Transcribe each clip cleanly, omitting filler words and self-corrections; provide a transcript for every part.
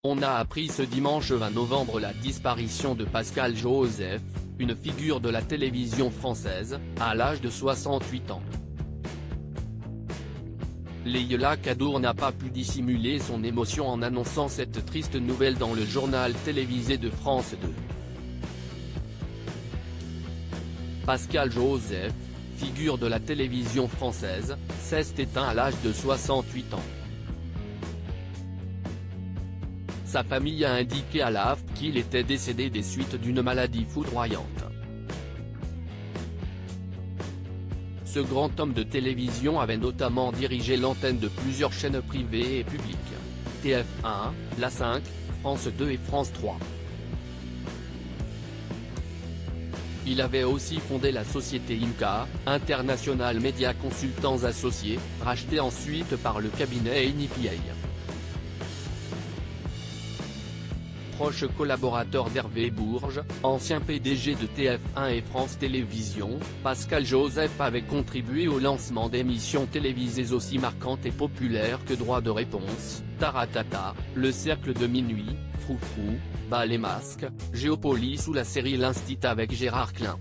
On a appris ce dimanche 20 novembre la disparition de Pascal Josèphe, une figure de la télévision française, à l'âge de 68 ans. Leïla Kadour n'a pas pu dissimuler son émotion en annonçant cette triste nouvelle dans le journal télévisé de France 2. Pascal Josèphe, figure de la télévision française, s'est éteint à l'âge de 68 ans. Sa famille a indiqué à l'AFP qu'il était décédé des suites d'une maladie foudroyante. Ce grand homme de télévision avait notamment dirigé l'antenne de plusieurs chaînes privées et publiques, TF1, La 5, France 2 et France 3. Il avait aussi fondé la société IMCA, International Media Consultants Associés, rachetée ensuite par le cabinet NPA. Proche collaborateur d'Hervé Bourges, ancien PDG de TF1 et France Télévisions, Pascal Josèphe avait contribué au lancement d'émissions télévisées aussi marquantes et populaires que Droit de réponse, Taratata, Le Cercle de minuit, Froufrou, Bas les masques, Géopolis ou la série L'Instit avec Gérard Klein.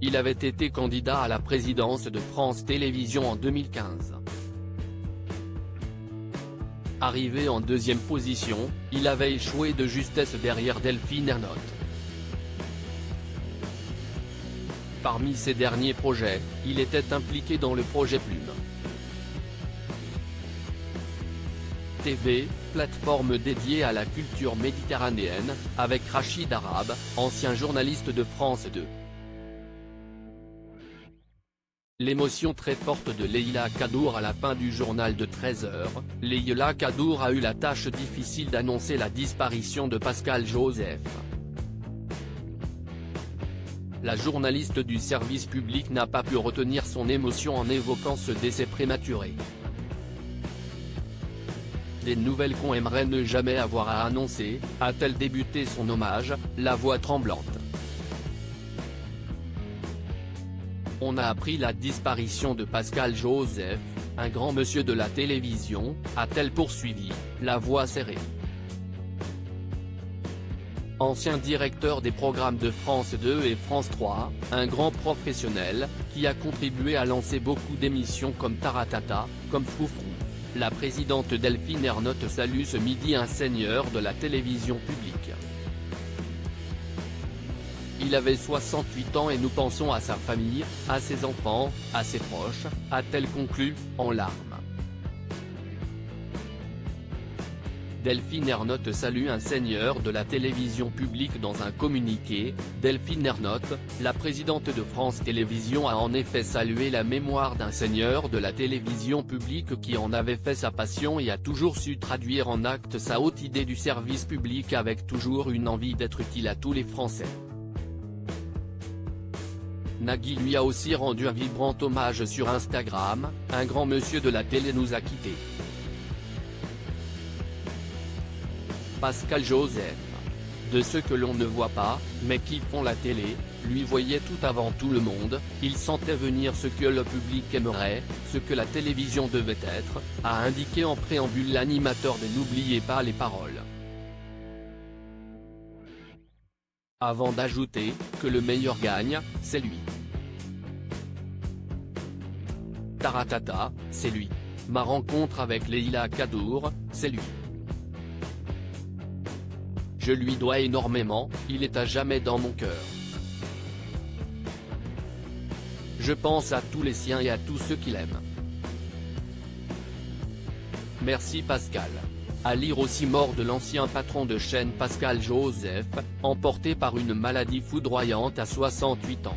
Il avait été candidat à la présidence de France Télévisions en 2015. Arrivé en deuxième position, il avait échoué de justesse derrière Delphine Ernotte. Parmi ses derniers projets, il était impliqué dans le projet Plume TV, plateforme dédiée à la culture méditerranéenne, avec Rachid Arabe, ancien journaliste de France 2. L'émotion très forte de Leïla Kadour à la fin du journal de 13h, Leïla Kadour a eu la tâche difficile d'annoncer la disparition de Pascal Josèphe. La journaliste du service public n'a pas pu retenir son émotion en évoquant ce décès prématuré. Des nouvelles qu'on aimerait ne jamais avoir à annoncer, a-t-elle débuté son hommage, la voix tremblante. On a appris la disparition de Pascal Josèphe, un grand monsieur de la télévision, a-t-elle poursuivi, la voix serrée. Ancien directeur des programmes de France 2 et France 3, un grand professionnel, qui a contribué à lancer beaucoup d'émissions comme Taratata, comme Froufrou. La présidente Delphine Ernotte salue ce midi un seigneur de la télévision publique. Il avait 68 ans et nous pensons à sa famille, à ses enfants, à ses proches, a-t-elle conclu, en larmes. Delphine Ernotte salue un seigneur de la télévision publique dans un communiqué. Delphine Ernotte, la présidente de France Télévisions a en effet salué la mémoire d'un seigneur de la télévision publique qui en avait fait sa passion et a toujours su traduire en actes sa haute idée du service public avec toujours une envie d'être utile à tous les Français. Nagui lui a aussi rendu un vibrant hommage sur Instagram, un grand monsieur de la télé nous a quittés. Pascal Josèphe. De ceux que l'on ne voit pas, mais qui font la télé, lui voyait tout avant tout le monde, il sentait venir ce que le public aimerait, ce que la télévision devait être, a indiqué en préambule l'animateur de N'oubliez pas les paroles. Avant d'ajouter, que le meilleur gagne, c'est lui. Taratata, c'est lui. Ma rencontre avec Leïla Kadour, c'est lui. Je lui dois énormément, il est à jamais dans mon cœur. Je pense à tous les siens et à tous ceux qu'il aime. Merci Pascal. À lire aussi mort de l'ancien patron de chaîne Pascal Josèphe, emporté par une maladie foudroyante à 68 ans.